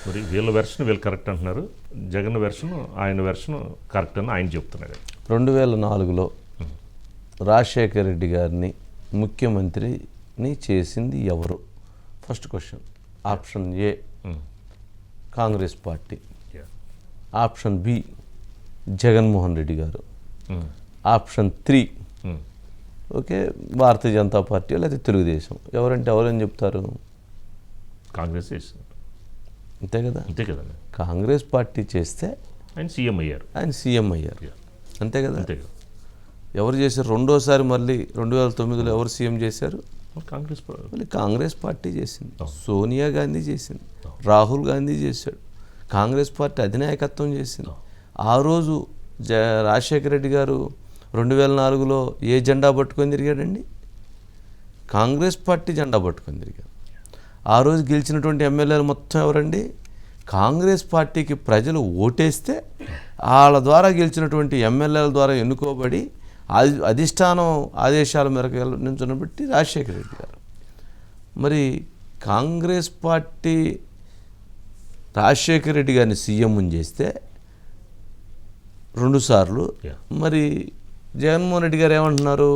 మరి వీళ్ళ వెర్షన్ వీళ్ళు కరెక్ట్ అంటున్నారు, జగన్ వెర్షన్ ఆయన వెర్షన్ కరెక్ట్ అని ఆయన చెప్తున్నారు. 2004లో రాజశేఖర రెడ్డి గారిని ముఖ్యమంత్రిని చేసింది ఎవరు? First question. Option A Congress party, option B Jaganmohan Reddy గారు, option 3 okay Bharatiya Janata party లేదా తెలుగుదేశం. ఎవరంటే ఎవరని చెప్తారు? కాంగ్రెస్ చేసింది. అంతే కదా? అంతే కదండి. కాంగ్రెస్ పార్టీ చేస్తే ఆయన సీఎం అయ్యారు. అంతే కదా? అంతే కదా. ఎవరు చేశారు? రెండోసారి మళ్ళీ 2009లో ఎవరు సీఎం చేశారు? మళ్ళీ కాంగ్రెస్ పార్టీ చేసింది. సోనియా గాంధీ చేసింది, రాహుల్ గాంధీ చేశాడు, కాంగ్రెస్ పార్టీ అధినాయకత్వం చేసింది. ఆ రోజు రాజశేఖర రెడ్డి గారు 2004లో ఏ జెండా పట్టుకొని తిరిగాడండి? కాంగ్రెస్ పార్టీ జెండా పట్టుకొని తిరిగాడు. ఆ రోజు గెలిచినటువంటి ఎమ్మెల్యేలు మొత్తం ఎవరండి? కాంగ్రెస్ పార్టీకి ప్రజలు ఓటేస్తే వాళ్ళ ద్వారా గెలిచినటువంటి ఎమ్మెల్యేల ద్వారా ఎన్నుకోబడి అధిష్టానం ఆదేశాల మేరకు నిల్చున్నబట్టి రాజశేఖర రెడ్డి గారు. మరి కాంగ్రెస్ పార్టీ రాజశేఖర రెడ్డి గారిని సీఎం చేస్తే 2 సార్లు, మరి జగన్మోహన్ రెడ్డి గారు ఏమంటున్నారు?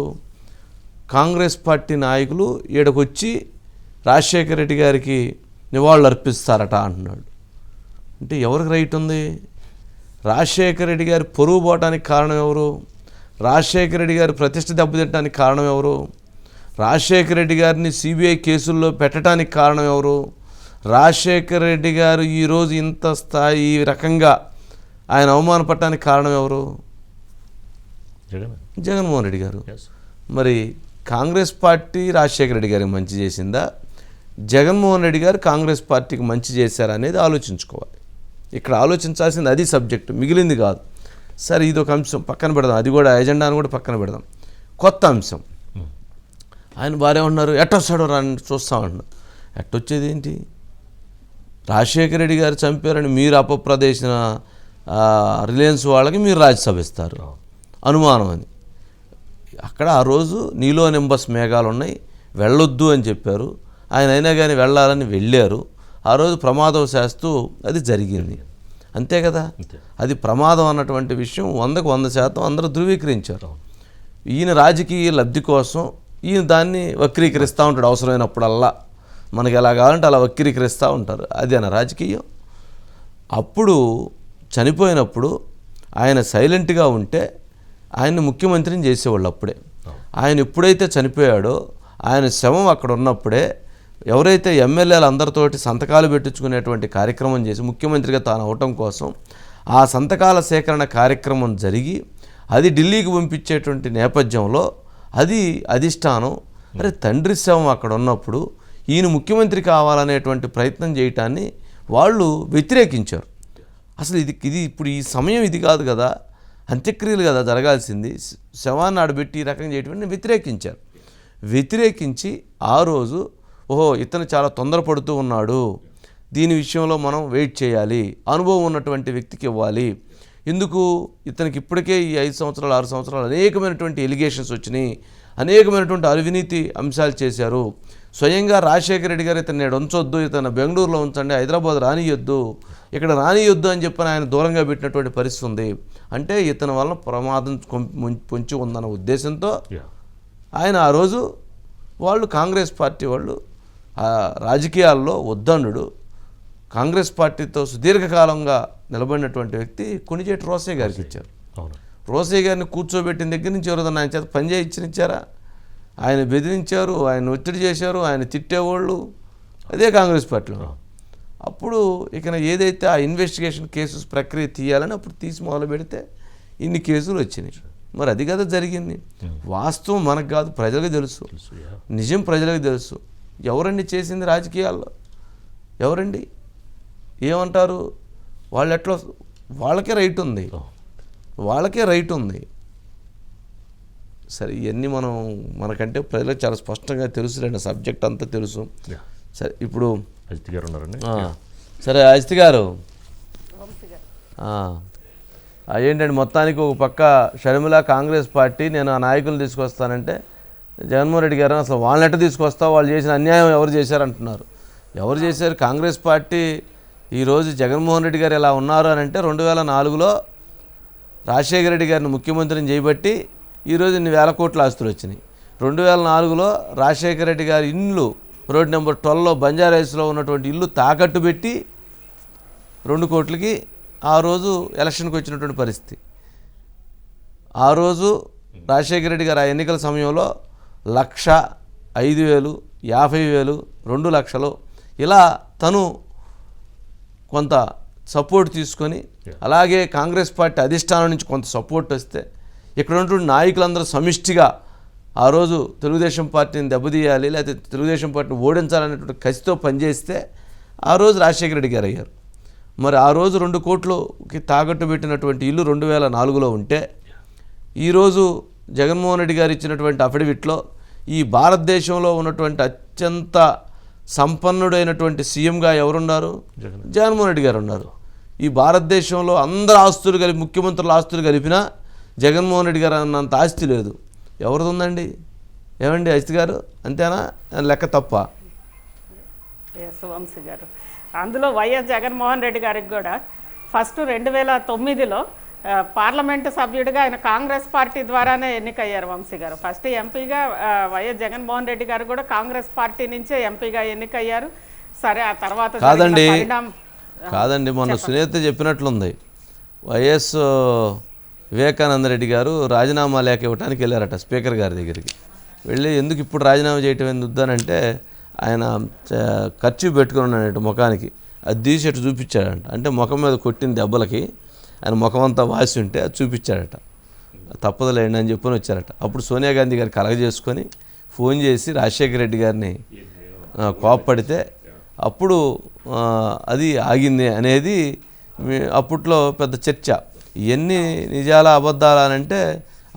కాంగ్రెస్ పార్టీ నాయకులు ఈడకొచ్చి రాజశేఖర రెడ్డి గారికి నివాళులు అర్పిస్తారట అంటున్నాడు. అంటే ఎవరికి రైట్ ఉంది? రాజశేఖర రెడ్డి గారి పొరుగు పోవటానికి కారణం ఎవరు? రాజశేఖర రెడ్డి గారి ప్రతిష్ఠ దెబ్బతింటానికి కారణం ఎవరు? రాజశేఖర రెడ్డి గారిని సిబిఐ కేసుల్లో పెట్టడానికి కారణం ఎవరు? రాజశేఖర రెడ్డి గారు ఈరోజు ఇంత స్థాయి ఈ రకంగా ఆయన అవమానపడటానికి కారణం ఎవరు? జగన్మోహన్ రెడ్డి గారు. మరి కాంగ్రెస్ పార్టీ రాజశేఖర రెడ్డి గారికి మంచి చేసిందా, జగన్మోహన్ రెడ్డి గారు కాంగ్రెస్ పార్టీకి మంచి చేశారా అనేది ఆలోచించుకోవాలి. ఇక్కడ ఆలోచించాల్సింది అది సబ్జెక్టు, మిగిలింది కాదు. సరే ఇదొక అంశం పక్కన పెడదాం, అది కూడా ఎజెండాను కూడా పక్కన పెడదాం. కొత్త అంశం. ఆయన భార్య ఉన్నారు, ఎట్టొస్తాడో రాని చూస్తామంటున్నారు. ఎట్టొచ్చేది ఏంటి? రాజశేఖర రెడ్డి గారు చంపారని మీరు అపప్రదేశిన రిలయన్స్ వాళ్ళకి మీరు రాజ్యసభ ఇస్తారు అనుమానం అని. అక్కడ ఆ రోజు నీలో నింబస్ మేఘాలు ఉన్నాయి, వెళ్ళొద్దు అని చెప్పారు. ఆయన అయినా కానీ వెళ్ళాలని వెళ్ళారు. ఆ రోజు ప్రమాదం చేస్తూ అది జరిగింది. అంతే కదా? అది ప్రమాదం అన్నటువంటి విషయం 100కు 100% అందరూ ధృవీకరించారు. ఈయన రాజకీయ లబ్ధి కోసం ఈయన దాన్ని వక్రీకరిస్తూ ఉంటాడు. అవసరమైనప్పుడల్లా మనకి ఎలా కావాలంటే అలా వక్రీకరిస్తూ ఉంటారు. అదేనా రాజకీయం? అప్పుడు చనిపోయినప్పుడు ఆయన సైలెంట్గా ఉంటే ఆయన్ని ముఖ్యమంత్రిని చేసేవాళ్ళు. అప్పుడే ఆయన ఎప్పుడైతే చనిపోయాడో ఆయన శవం అక్కడ ఉన్నప్పుడే ఎవరైతే ఎమ్మెల్యేలు అందరితోటి సంతకాలు పెట్టించుకునేటువంటి కార్యక్రమం చేసి ముఖ్యమంత్రిగా తాను అవటం కోసం ఆ సంతకాల సేకరణ కార్యక్రమం జరిగి అది ఢిల్లీకి పంపించేటువంటి నేపథ్యంలో అది అధిష్టానం అరే తండ్రి శవం అక్కడ ఉన్నప్పుడు ఈయన ముఖ్యమంత్రి కావాలనేటువంటి ప్రయత్నం చేయటాన్ని వాళ్ళు వ్యతిరేకించారు. అసలు ఇది ఇప్పుడు ఈ సమయం ఇది కాదు కదా, అంత్యక్రియలు కదా జరగాల్సింది, శవాన్ని ఆడబెట్టి ఈ రకంగా చేయటం వ్యతిరేకించారు. వ్యతిరేకించి ఆ రోజు ఓహో ఇతను చాలా తొందరపడుతూ ఉన్నాడు, దీని విషయంలో మనం వెయిట్ చేయాలి, అనుభవం ఉన్నటువంటి వ్యక్తికి ఇవ్వాలి. ఎందుకు? ఇతనికి ఇప్పటికే ఈ 5 సంవత్సరాలు 6 సంవత్సరాలు అనేకమైనటువంటి ఎలిగేషన్స్ వచ్చినాయి, అనేకమైనటువంటి అవినీతి అంశాలు చేశారు. స్వయంగా రాజశేఖర రెడ్డి గారు ఇతను నేడు ఉంచొద్దు, ఇతను బెంగళూరులో ఉంచండి, హైదరాబాద్ రానియొద్దు, ఇక్కడ రానియొద్దు అని చెప్పని ఆయన దూరంగా పెట్టినటువంటి పరిస్థితి ఉంది. అంటే ఇతని వలన ప్రమాదం పొంచి ఉందన్న ఉద్దేశంతో ఆయన ఆ రోజు వాళ్ళు కాంగ్రెస్ పార్టీ వాళ్ళు రాజకీయాల్లో ఉద్దండు, కాంగ్రెస్ పార్టీతో సుదీర్ఘకాలంగా నిలబడినటువంటి వ్యక్తి కొణిజేటి రోసయ్య గారికి ఇచ్చారు. రోసయ్య గారిని కూర్చోబెట్టిన దగ్గర నుంచి ఎవరైనా ఆయన చేత పని చేయించారా? ఆయన బెదిరించారు, ఆయన ఒత్తిడి చేశారు, ఆయన తిట్టేవాళ్ళు అదే కాంగ్రెస్ పార్టీలో. అప్పుడు ఇక ఏదైతే ఆ ఇన్వెస్టిగేషన్ కేసెస్ ప్రక్రియ తీయాలని అప్పుడు తీసి మొదలు పెడితే ఇన్ని కేసులు వచ్చినాయి. మరి అది కదా జరిగింది. వాస్తవం మనకు కాదు, ప్రజలకు తెలుసు, నిజం ప్రజలకు తెలుసు. ఎవరండి చేసింది రాజకీయాల్లో? ఎవరండి? ఏమంటారు వాళ్ళు? ఎట్లా వాళ్ళకే రైట్ ఉంది, వాళ్ళకే రైట్ ఉంది. సరే ఇవన్నీ మనకంటే ప్రజలకు చాలా స్పష్టంగా తెలుసులేండి, సబ్జెక్ట్ అంతా తెలుసు. సరే ఇప్పుడు అజిత్ గారు ఉన్నారండి. సరే అజిత్ గారు ఏంటండి మొత్తానికి ఒక పక్క షర్మిల కాంగ్రెస్ పార్టీ నేను ఆ నాయకులు తీసుకొస్తానంటే జగన్మోహన్ రెడ్డి గారు అసలు వాళ్ళని ఎట్ట తీసుకొస్తావు, వాళ్ళు చేసిన అన్యాయం ఎవరు చేశారంటున్నారు. ఎవరు చేశారు? కాంగ్రెస్ పార్టీ ఈరోజు జగన్మోహన్ రెడ్డి గారు ఎలా ఉన్నారు అని అంటే 2004లో రాజశేఖర రెడ్డి గారిని ముఖ్యమంత్రిని చేయబట్టి ఈరోజు ఇన్ని వేల కోట్ల ఆస్తులు వచ్చినాయి. 2004లో రాజశేఖర రెడ్డి గారి ఇల్లు రోడ్ నెంబర్ 12లో బంజారాహిల్స్లో ఉన్నటువంటి ఇల్లు తాకట్టు పెట్టి 2 కోట్లకి ఆ రోజు ఎలక్షన్కి వచ్చినటువంటి పరిస్థితి. ఆ రోజు రాజశేఖర రెడ్డి గారు ఆ ఎన్నికల సమయంలో 1,00,000, 5,000, 50,000, 2 లక్షలు ఇలా తను కొంత సపోర్ట్ తీసుకొని, అలాగే కాంగ్రెస్ పార్టీ అధిష్టానం నుంచి కొంత సపోర్ట్ వస్తే ఇక్కడ ఉన్నటువంటి నాయకులందరూ సమిష్టిగా ఆ రోజు తెలుగుదేశం పార్టీని దెబ్బతీయాలి, లేకపోతే తెలుగుదేశం పార్టీని ఓడించాలనేటువంటి కసితో పనిచేస్తే ఆ రోజు రాజశేఖర రెడ్డి గారు అయ్యారు. మరి ఆ రోజు 2 కోట్లకి తాకట్టు పెట్టినటువంటి ఇల్లు 2004లో ఉంటే ఈరోజు జగన్మోహన్ రెడ్డి గారు ఇచ్చినటువంటి అఫిడవిట్లో ఈ భారతదేశంలో ఉన్నటువంటి అత్యంత సంపన్నుడైనటువంటి సీఎంగా ఎవరున్నారు? జగన్మోహన్ రెడ్డి గారు ఉన్నారు. ఈ భారతదేశంలో అందరు ఆస్తులు కలిపి, ముఖ్యమంత్రుల ఆస్తులు కలిపినా జగన్మోహన్ రెడ్డి గారు అన్నంత ఆస్తి లేదు. ఎవరిది ఉందండి? ఏమండి అజిత్ గారు, అంతేనా? లెక్క తప్ప? వంశీ గారు, అందులో వైఎస్ జగన్మోహన్ రెడ్డి గారికి కూడా ఫస్ట్ 2009లో పార్లమెంటు సభ్యుడిగా ఆయన కాంగ్రెస్ పార్టీ ద్వారానే ఎన్నికయ్యారు వంశీ గారు. ఫస్ట్ ఎంపీగా వైఎస్ జగన్మోహన్ రెడ్డి గారు కూడా కాంగ్రెస్ పార్టీ నుంచే ఎంపీగా ఎన్నికయ్యారు. సరే, ఆ తర్వాత కాదండి మొన్న సునీత చెప్పినట్లుంది, వైఎస్ వివేకానంద రెడ్డి గారు రాజీనామా లేఖ ఇవ్వడానికి వెళ్ళారట స్పీకర్ గారి దగ్గరికి. వెళ్ళి ఎందుకు ఇప్పుడు రాజీనామా చేయటం ఎందుకనంటే ఆయన ఖర్చు పెట్టుకున్నాడట ముఖానికి, అది తీసి అటు చూపించాడంట. అంటే ముఖం మీద కొట్టిన దెబ్బలకి ఆయన ముఖం అంతా వాసి ఉంటే అది చూపించాడట. తప్పదులేండి అని చెప్పని వచ్చారట. అప్పుడు సోనియా గాంధీ గారు కలగజేసుకొని ఫోన్ చేసి రాజశేఖర రెడ్డి గారిని కోప్పడితే అప్పుడు అది ఆగింది అనేది అప్పట్లో పెద్ద చర్చ. ఇవన్నీ నిజాల అబద్ధాలు అని అంటే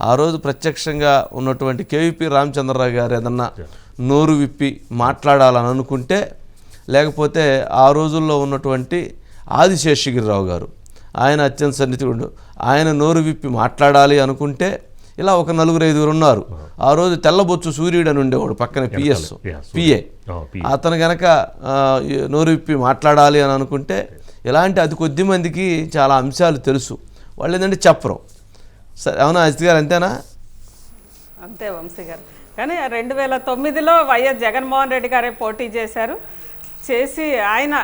ఆ రోజు ప్రత్యక్షంగా ఉన్నటువంటి కేవీపీ రామచంద్రరావు గారు ఏదన్నా నోరు విప్పి మాట్లాడాలని అనుకుంటే, లేకపోతే ఆ రోజుల్లో ఉన్నటువంటి ఆదిశేషగిరిరావు గారు, ఆయన అత్యంత సన్నిహితుడు, ఆయన నోరు విప్పి మాట్లాడాలి అనుకుంటే ఇలా ఒక 4-5 ఉన్నారు. ఆ రోజు తెల్లబొచ్చు సూర్యుడు అని ఉండేవాడు పక్కన పిఏ, అతను కనుక నోరు విప్పి మాట్లాడాలి అని అనుకుంటే ఇలాంటి అతి కొద్ది మందికి చాలా అంశాలు తెలుసు. వాళ్ళు ఏంటంటే చెప్పరు. సరే, అవునా అజిత్ గారు, అంతేనా? అంతే వంశీ గారు. కానీ 2009లో వైఎస్ జగన్మోహన్ రెడ్డి గారే పోటీ చేసి ఆయన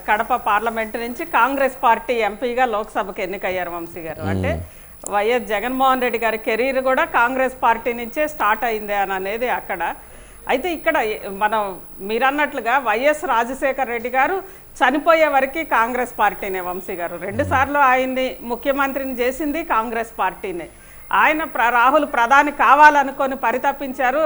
కడప పార్లమెంటు నుంచి కాంగ్రెస్ పార్టీ ఎంపీగా లోక్సభకు ఎన్నికయ్యారు వంశీ గారు. అంటే వైఎస్ జగన్మోహన్ రెడ్డి గారి కెరీర్ కూడా కాంగ్రెస్ పార్టీ నుంచే స్టార్ట్ అయింది అని అనేది అక్కడ. అయితే ఇక్కడ మనం మీరన్నట్లుగా వైఎస్ రాజశేఖర రెడ్డి గారు చనిపోయే వరకు కాంగ్రెస్ పార్టీనే వంశీ గారు. 2 సార్లు ఆయన్ని ముఖ్యమంత్రిని చేసింది కాంగ్రెస్ పార్టీనే. ఆయన రాహుల్ ప్రధాని కావాలనుకొని పరితపించారు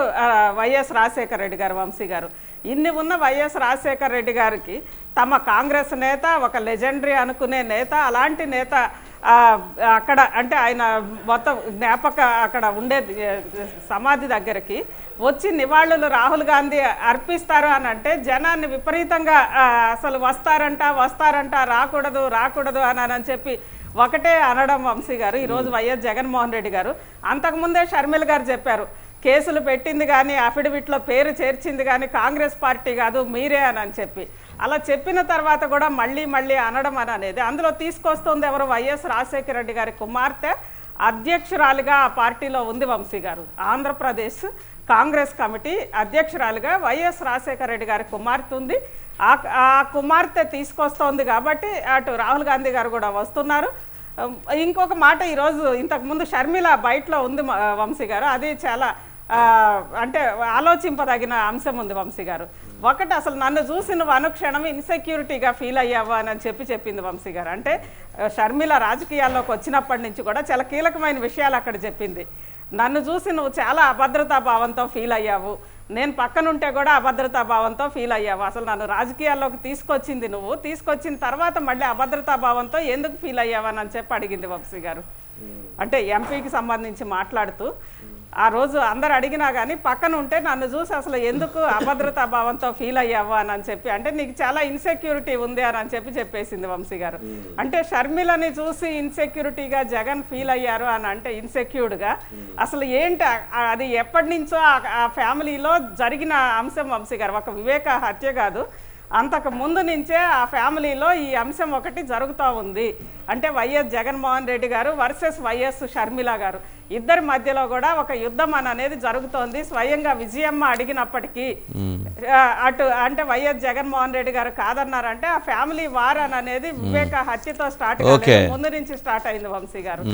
వైఎస్ రాజశేఖర రెడ్డి గారు వంశీ గారు. ఇన్ని ఉన్న వైఎస్ రాజశేఖర రెడ్డి గారికి తమ కాంగ్రెస్ నేత, ఒక లెజెండరీ అనుకునే నేత, అలాంటి నేత అక్కడ అంటే ఆయన మొత్తం జ్ఞాపక అక్కడ ఉండే సమాధి దగ్గరికి వచ్చి నివాళులు రాహుల్ గాంధీ అర్పిస్తారు అని అంటే జనాన్ని విపరీతంగా అసలు వస్తారంట రాకూడదు అని చెప్పి ఒకటే అనడం వంశీ గారు. ఈరోజు వైఎస్ జగన్మోహన్ రెడ్డి గారు అంతకుముందే షర్మిల గారు చెప్పారు, కేసులు పెట్టింది కానీ అఫిడవిట్లో పేరు చేర్చింది కానీ కాంగ్రెస్ పార్టీ కాదు మీరే అని చెప్పి. అలా చెప్పిన తర్వాత కూడా మళ్ళీ అనడం అనేది అందులో తీసుకొస్తుంది ఎవరు? వైఎస్ రాజశేఖర రెడ్డి గారి కుమార్తె అధ్యక్షురాలిగా ఆ పార్టీలో ఉంది వంశీ గారు. ఆంధ్రప్రదేశ్ కాంగ్రెస్ కమిటీ అధ్యక్షురాలిగా వైఎస్ రాజశేఖర రెడ్డి గారి కుమార్తె ఉంది. ఆ కుమార్తె తీసుకొస్తోంది కాబట్టి అటు రాహుల్ గాంధీ గారు కూడా వస్తున్నారు. ఇంకొక మాట, ఈరోజు ఇంతకుముందు షర్మిల బయటలో ఉంది వంశీ గారు, అది చాలా అంటే ఆలోచింపదగిన అంశం ఉంది వంశీ గారు. ఒకటి, అసలు నన్ను చూసి నువ్వు అనుక్షణం ఇన్సెక్యూరిటీగా ఫీల్ అయ్యావా అని చెప్పింది వంశీ గారు. అంటే షర్మిల రాజకీయాల్లోకి వచ్చినప్పటి నుంచి కూడా చాలా కీలకమైన విషయాలు అక్కడ చెప్పింది. నన్ను చూసి నువ్వు చాలా అభద్రతా భావంతో ఫీల్ అయ్యావు, నేను పక్కనుంటే కూడా అభద్రతా భావంతో ఫీల్ అయ్యావు, అసలు నన్ను రాజకీయాల్లోకి తీసుకొచ్చిన తర్వాత మళ్ళీ అభద్రతా భావంతో ఎందుకు ఫీల్ అయ్యావని చెప్పి అడిగింది వంశీ గారు. అంటే ఎంపీకి సంబంధించి మాట్లాడుతూ ఆ రోజు అందరు అడిగినా కానీ పక్కన ఉంటే నన్ను చూసి అసలు ఎందుకు అభద్రతా భావంతో ఫీల్ అయ్యావు అని చెప్పి, అంటే నీకు చాలా ఇన్సెక్యూరిటీ ఉంది అని చెప్పేసింది వంశీ గారు. అంటే షర్మిలని చూసి ఇన్సెక్యూరిటీగా జగన్ ఫీల్ అయ్యారు అని అంటే ఇన్సెక్యూర్డ్గా అసలు ఏంటి అది? ఎప్పటి నుంచో ఆ ఫ్యామిలీలో జరిగిన అంశం వంశీ గారు. ఒక వివేక హత్య కాదు, అంతకు ముందు నుంచే ఆ ఫ్యామిలీలో ఈ అంశం ఒకటి జరుగుతూ ఉంది. అంటే వైఎస్ జగన్మోహన్ రెడ్డి గారు వర్సెస్ వైఎస్ షర్మిల గారు ఇద్దరి మధ్యలో కూడా ఒక యుద్ధం అనేది జరుగుతోంది. స్వయంగా విజయమ్మ అడిగినప్పటికీ అటు అంటే వైఎస్ జగన్మోహన్ రెడ్డి గారు కాదన్నారంటే ఆ ఫ్యామిలీ వార్ అనేది వివేక హత్యతో స్టార్ట్ ముందు నుంచి స్టార్ట్ అయింది వంశీ గారు.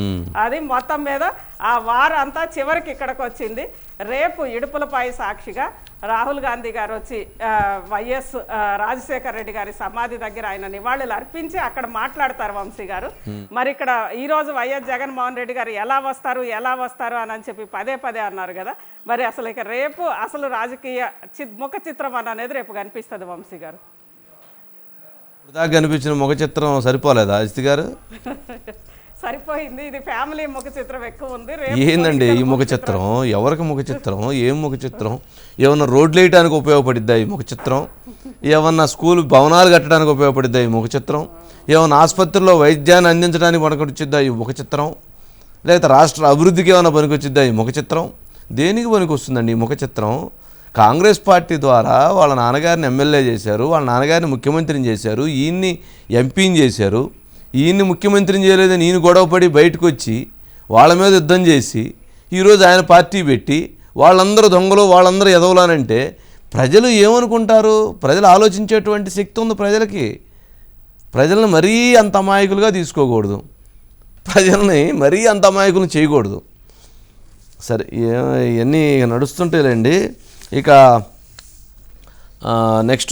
అది మొత్తం మీద ఆ వార్ అంతా చివరికి ఇక్కడికి వచ్చింది. రేపు ఇడుపులపై సాక్షిగా రాహుల్ గాంధీ గారు వచ్చి వైఎస్ రాజశేఖర రెడ్డి గారి సమాధి దగ్గర ఆయన నివాళులు అర్పించి అక్కడ మాట్లాడతారు వంశీ గారు. మరి ఇక్కడ ఈరోజు వైఎస్ జగన్మోహన్ రెడ్డి గారు ఎలా వస్తారు అని చెప్పి పదే అన్నారు కదా. మరి అసలు ఇక రేపు అసలు రాజకీయ ముఖ చిత్రం అనేది రేపు కనిపిస్తుంది వంశీ గారు. దాకా కనిపించిన ముఖ చిత్రం సరిపోలేదా అజిత్ గారు? సరిపోయింది. ఇది ఫ్యామిలీ ముఖ చిత్రం ఎక్కువ ఉంది. ఏందండి ఈ ముఖ చిత్రం? ఎవరికి ముఖ చిత్రం? ఏం ముఖ చిత్రం? ఏమన్నా రోడ్లు వేయడానికి ఉపయోగపడిద్దా ఈ ముఖ చిత్రం? ఏమన్నా స్కూల్ భవనాలు కట్టడానికి ఉపయోగపడిద్దా ఈ ముఖ చిత్రం? ఏమన్నా ఆసుపత్రిలో వైద్యాన్ని అందించడానికి పనికొచ్చిద్దా ఈ ముఖ చిత్రం? లేకపోతే రాష్ట్ర అభివృద్ధికి ఏమైనా పనికొచ్చిద్దా ఈ ముఖ చిత్రం? దేనికి పనికి వస్తుందండి ఈ ముఖ చిత్రం? కాంగ్రెస్ పార్టీ ద్వారా వాళ్ళ నాన్నగారిని ఎమ్మెల్యే చేశారు, వాళ్ళ నాన్నగారిని ముఖ్యమంత్రిని చేశారు, ఈయన్ని ఎంపీని చేశారు. ఈయన్ని ముఖ్యమంత్రిని చేయలేదని ఈయన గొడవపడి బయటకు వచ్చి వాళ్ళ మీద యుద్ధం చేసి ఈరోజు ఆయన పార్టీ పెట్టి వాళ్ళందరూ దొంగలు వాళ్ళందరూ ఎదవలానంటే ప్రజలు ఏమనుకుంటారు? ప్రజలు ఆలోచించేటువంటి శక్తి ఉంది ప్రజలకి. ప్రజలను మరీ అంత అమాయకులుగా తీసుకోకూడదు, ప్రజల్ని మరీ అంత అమాయకులను చేయకూడదు. సరే ఇవన్నీ నడుస్తుంటేలేండి. ఇక నెక్స్ట్